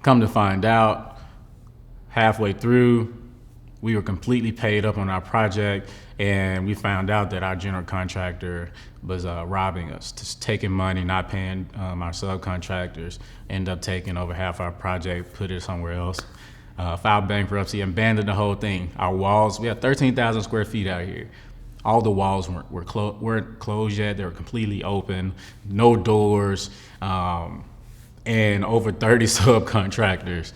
Come to find out, halfway through, we were completely paid up on our project, and we found out that our general contractor was robbing us, just taking money, not paying our subcontractors, end up taking over half our project, put it somewhere else, filed bankruptcy, abandoned the whole thing. Our walls, we have 13,000 square feet out here. All the walls weren't closed yet. They were completely open, no doors, and over 30 subcontractors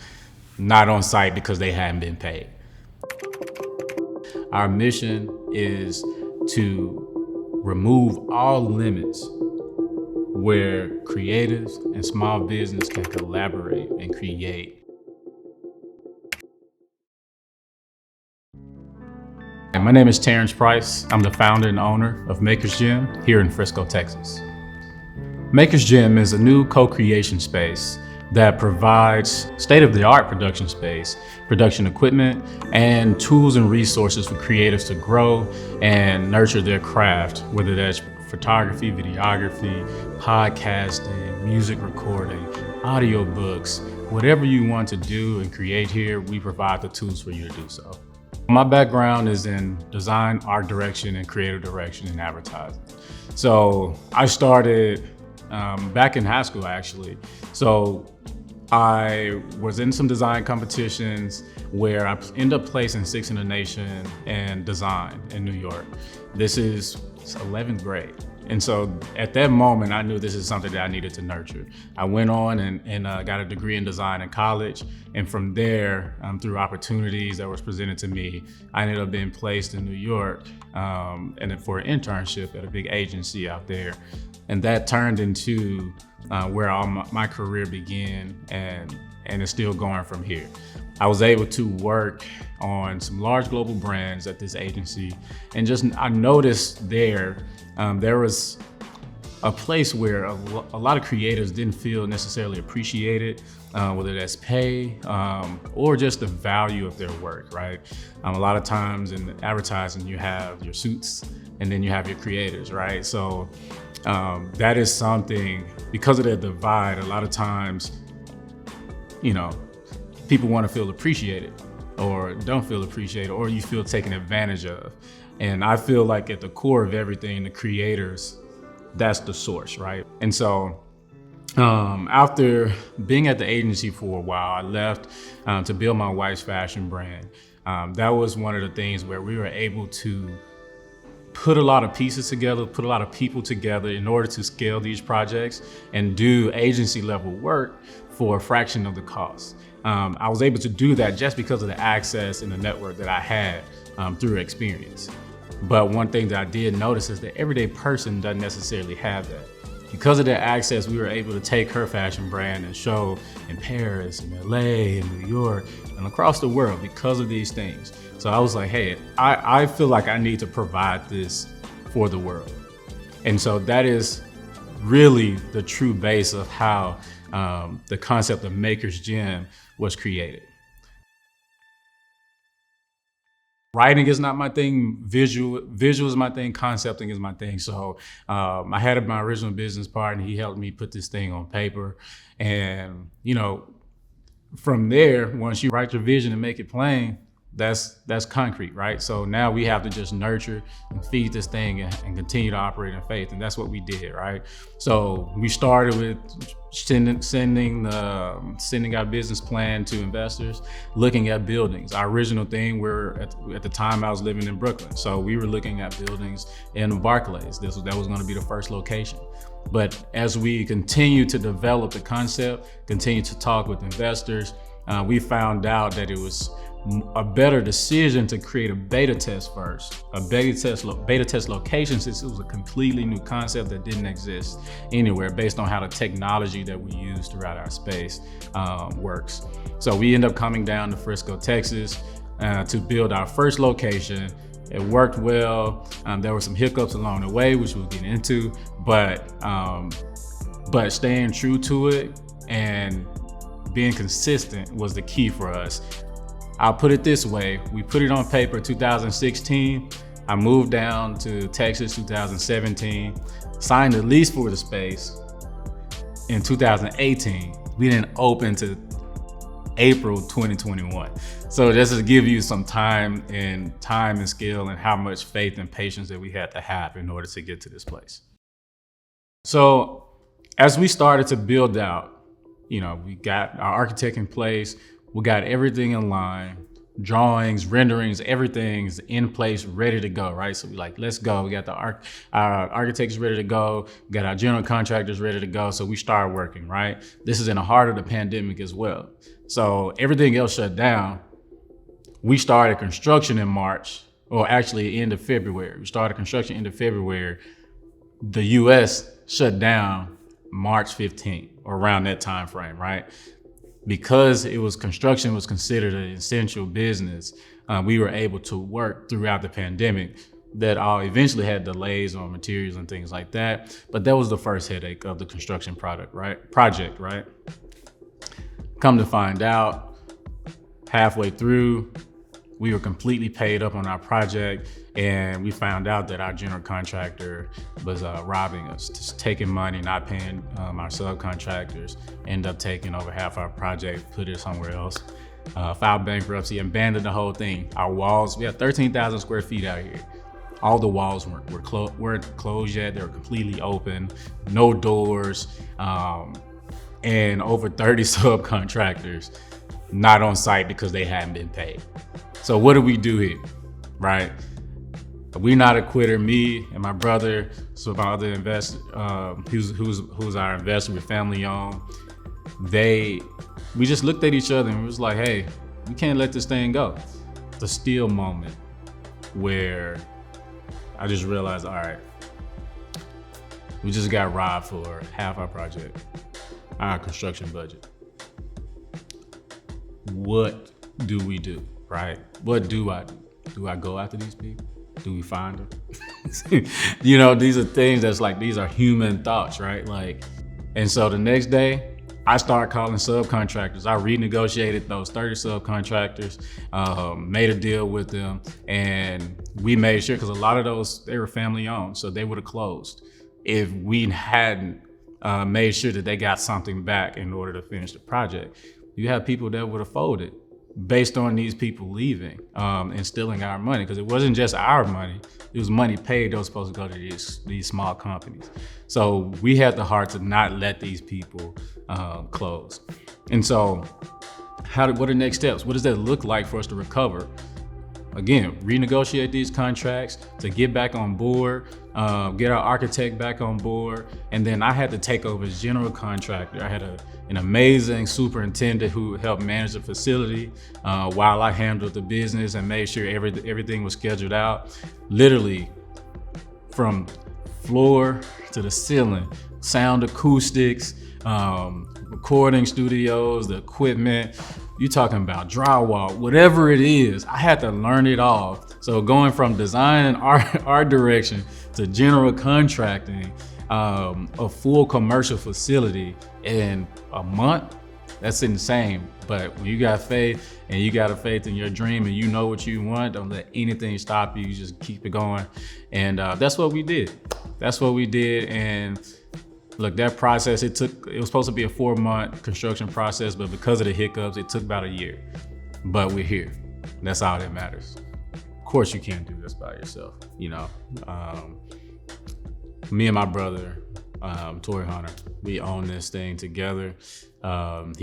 not on site because they hadn't been paid. Our mission is to remove all limits where creatives and small business can collaborate and create. And my name is Terrence Price. I'm the founder and owner of Maker's Gym here in Frisco, Texas. Maker's Gym is a new co-creation space that provides state-of-the-art production space, production equipment, and tools and resources for creatives to grow and nurture their craft, whether that's photography, videography, podcasting, music recording, audiobooks, whatever you want to do and create here, we provide the tools for you to do so. My background is in design, art direction, and creative direction and advertising. So I started back in high school, actually. So I was in some design competitions where I ended up placing 6th in the nation in design in New York. This is 11th grade. And so at that moment, I knew this is something that I needed to nurture. I went on and got a degree in design in college. And from there, through opportunities that was presented to me, I ended up being placed in New York and for an internship at a big agency out there. And that turned into where all my career began, and it's still going from here. I was able to work on some large global brands at this agency, and I noticed there was a place where a lot of creators didn't feel necessarily appreciated, whether that's pay or just the value of their work, right? A lot of times in advertising, you have your suits and then you have your creators, right? So that is something, because of that divide, a lot of times, people want to feel appreciated or don't feel appreciated, or you feel taken advantage of. And I feel like at the core of everything, the creators, that's the source, right? And so after being at the agency for a while, I left to build my wife's fashion brand. That was one of the things where we were able to put a lot of pieces together, put a lot of people together in order to scale these projects and do agency level work for a fraction of the cost. I was able to do that just because of the access and the network that I had through experience. But one thing that I did notice is that everyday person doesn't necessarily have that. Because of that access, we were able to take her fashion brand and show in Paris, in LA, in New York, and across the world because of these things. So I was like, hey, I feel like I need to provide this for the world. And so that is really the true base of how the concept of Maker's Gym was created. Writing is not my thing, visual is my thing, concepting is my thing. So I had my original business partner, he helped me put this thing on paper. And from there, once you write your vision and make it plain, that's concrete, right? So now we have to just nurture and feed this thing and continue to operate in faith. And that's what we did, right? So we started with sending our business plan to investors, looking at buildings. Our original thing, at the time I was living in Brooklyn. So we were looking at buildings in Barclays. That was gonna be the first location. But as we continue to develop the concept, continue to talk with investors, we found out that it was a better decision to create a beta test first, a beta test location, since it was a completely new concept that didn't exist anywhere based on how the technology that we use throughout our space works. So we end up coming down to Frisco, Texas to build our first location. It worked well. There were some hiccups along the way, which we'll get into, but staying true to it and being consistent was the key for us. I'll put it this way, we put it on paper 2016, I moved down to Texas 2017, signed the lease for the space in 2018. We didn't open to April 2021. So just to give you some time and skill and how much faith and patience that we had to have in order to get to this place. So as we started to build out, we got our architect in place, we got everything in line, drawings, renderings, everything's in place, ready to go, right? So we like, let's go. We got our architects ready to go. We got our general contractors ready to go. So we started working, right? This is in the heart of the pandemic as well. So everything else shut down. We started construction in March, or actually end of February. We started construction end of February. The US shut down March 15th, or around that time frame, right? Because construction was considered an essential business, we were able to work throughout the pandemic. That all eventually had delays on materials and things like that. But that was the first headache of the construction project, right? Come to find out, halfway through, we were completely paid up on our project, and we found out that our general contractor was robbing us, just taking money, not paying our subcontractors, end up taking over half our project, put it somewhere else, filed bankruptcy, abandoned the whole thing. Our walls, we have 13,000 square feet out here. All the walls weren't closed yet. They were completely open, no doors, and over 30 subcontractors not on site because they hadn't been paid. So what do we do here, right? We're not a quitter. Me and my brother, so my other investor, who's our investor, we're family owned. We just looked at each other and was like, hey, we can't let this thing go. The still moment where I just realized, all right, we just got robbed for half our project, our construction budget. What do we do, right? What do I do? Do I go after these people? Do we find them? These are things that's like, these are human thoughts, right? And so the next day, I started calling subcontractors. I renegotiated those 30 subcontractors, made a deal with them, and we made sure, because a lot of those, they were family owned, so they would have closed if we hadn't made sure that they got something back in order to finish the project. You have people that would have folded based on these people leaving and stealing our money, because it wasn't just our money, it was money paid that was supposed to go to these small companies. So we had the heart to not let these people close. And so what are the next steps? What does that look like for us to recover? Again, renegotiate these contracts to get back on board, get our architect back on board. And then I had to take over as general contractor. I had an amazing superintendent who helped manage the facility while I handled the business and made sure everything was scheduled out. Literally from floor to the ceiling, sound acoustics, recording studios, the equipment, you talking about drywall, whatever it is, I had to learn it all. So going from design and art direction to general contracting, a full commercial facility in a month, that's insane. But when you got faith and you got a faith in your dream and you know what you want, don't let anything stop you. You just keep it going. And that's what we did. And look, that process, it was supposed to be a 4-month construction process, but because of the hiccups, it took about a year. But we're here. That's all that matters. Of course, you can't do this by yourself. Me and my brother, Tory Hunter, we own this thing together. And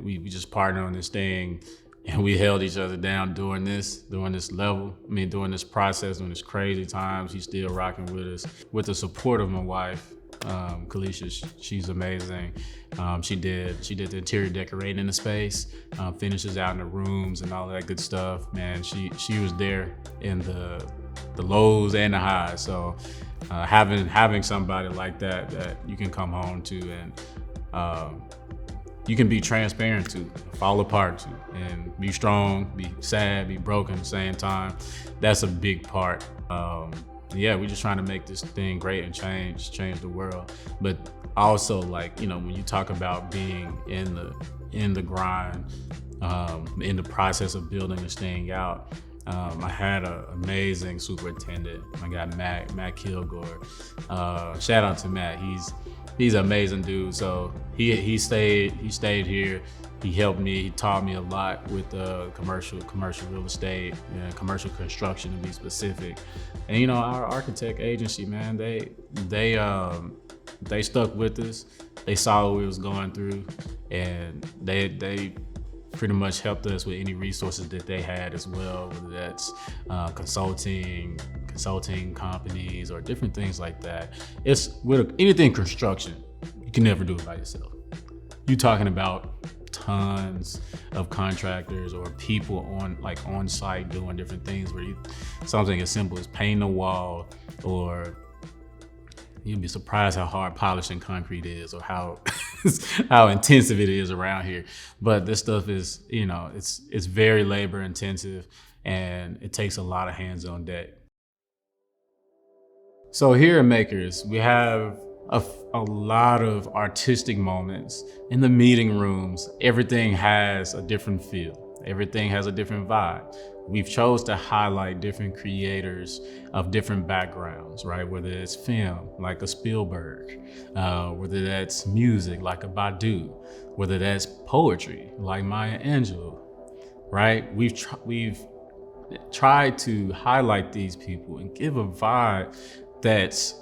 we just partnered on this thing, and we held each other down during this level. During this process, during this crazy times. He's still rocking with us, with the support of my wife, Kalisha. She's amazing. She did the interior decorating in the space, finishes out in the rooms and all that good stuff. Man, she was there in the lows and the highs. So having somebody like that you can come home to and you can be transparent to, fall apart to, and be strong, be sad, be broken at the same time. That's a big part. We're just trying to make this thing great and change the world. But also, when you talk about being in the grind, in the process of building this thing out, I had an amazing superintendent. I got Matt Kilgore. Shout out to Matt. He's an amazing dude. So he stayed here. He helped me. He taught me a lot with commercial real estate and commercial construction, to be specific. And you know, our architect agency, man, they stuck with us. They saw what we was going through, and they pretty much helped us with any resources that they had as well, whether that's consulting companies or different things like that. It's with anything construction, you can never do it by yourself. You're talking about tons of contractors or people on site doing different things, where something as simple as painting a wall, or you'd be surprised how hard polishing concrete is, or how how intensive it is around here. But this stuff is, you know, it's very labor intensive, and it takes a lot of hands on deck. So here at Makers, we have a lot of artistic moments in the meeting rooms. Everything has a different feel. Everything has a different vibe. We've chose to highlight different creators of different backgrounds, right? Whether it's film, like a Spielberg, whether that's music, like a Badu, whether that's poetry, like Maya Angelou, right? We've tried to highlight these people and give a vibe that's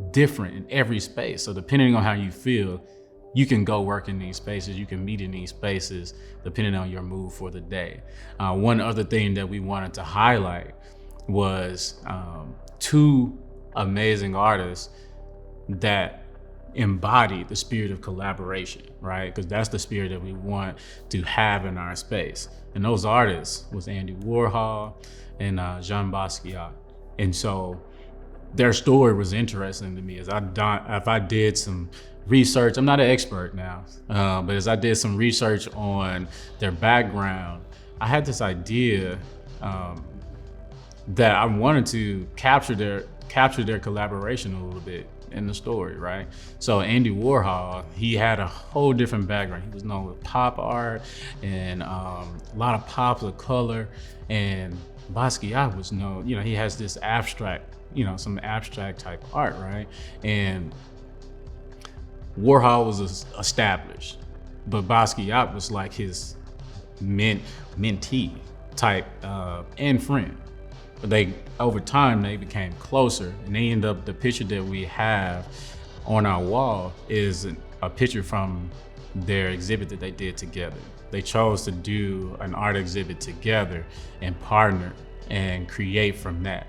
different in every space. So depending on how you feel, you can go work in these spaces, you can meet in these spaces, depending on your mood for the day. One other thing that we wanted to highlight was two amazing artists that embody the spirit of collaboration, right? Because that's the spirit that we want to have in our space. And those artists was Andy Warhol and Jean Basquiat. And so their story was interesting to me. If I did some research, I'm not an expert now, but as I did some research on their background, I had this idea that I wanted to capture their collaboration a little bit in the story, right? So Andy Warhol, he had a whole different background. He was known with pop art and a lot of pops of color, and Basquiat was known, you know, he has this abstract, you know, some abstract type art, right? And Warhol was established, but Basquiat was like his mentee type and friend. But over time, they became closer, and they end up, the picture that we have on our wall is a picture from their exhibit that they did together. They chose to do an art exhibit together and partner and create from that.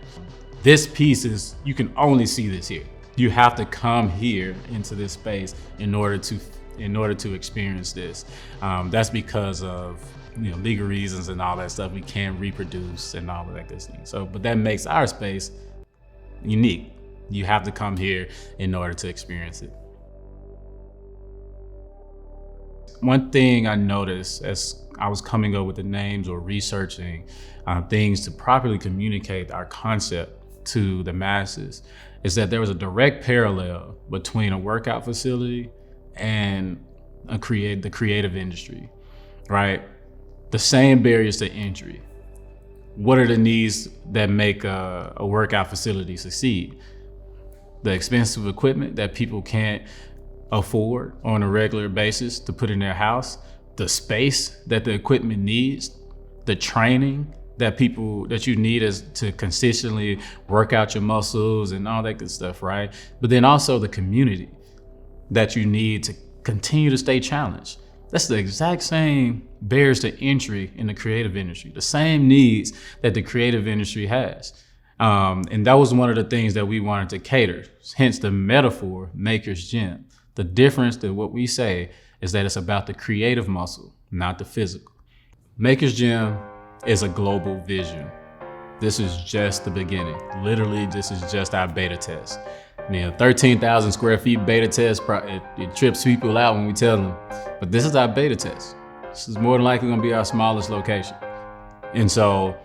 This piece is, you can only see this here. You have to come here into this space in order to experience this. That's because of, you know, legal reasons and all that stuff. We can't reproduce and all of that good thing. So, but that makes our space unique. You have to come here in order to experience it. One thing I noticed as I was coming up with the names or researching things to properly communicate our concept to the masses is that there was a direct parallel between a workout facility and the creative industry, right? The same barriers to entry. What are the needs that make a workout facility succeed? The expensive equipment that people can't afford on a regular basis to put in their house, the space that the equipment needs, the training that you need to consistently work out your muscles and all that good stuff, right? But then also the community that you need to continue to stay challenged. That's the exact same barriers to entry in the creative industry, the same needs that the creative industry has. And that was one of the things that we wanted to cater, hence the metaphor, Maker's Gym. The difference to what we say is that it's about the creative muscle, not the physical. Maker's Gym is a global vision. This is just the beginning. Literally, this is just our beta test. I mean, a 13,000 square feet beta test, it trips people out when we tell them, but this is our beta test. This is more than likely gonna be our smallest location. And so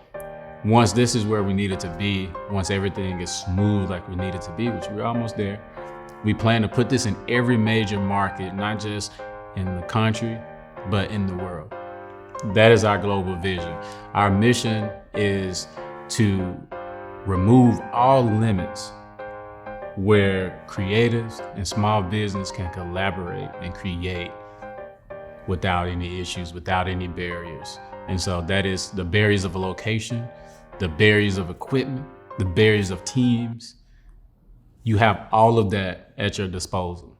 once this is where we need it to be, once everything is smooth like we need it to be, which we're almost there, we plan to put this in every major market, not just in the country, but in the world. That is our global vision. Our mission is to remove all limits where creatives and small business can collaborate and create without any issues, without any barriers. And so that is the barriers of a location, the barriers of equipment, the barriers of teams. You have all of that at your disposal.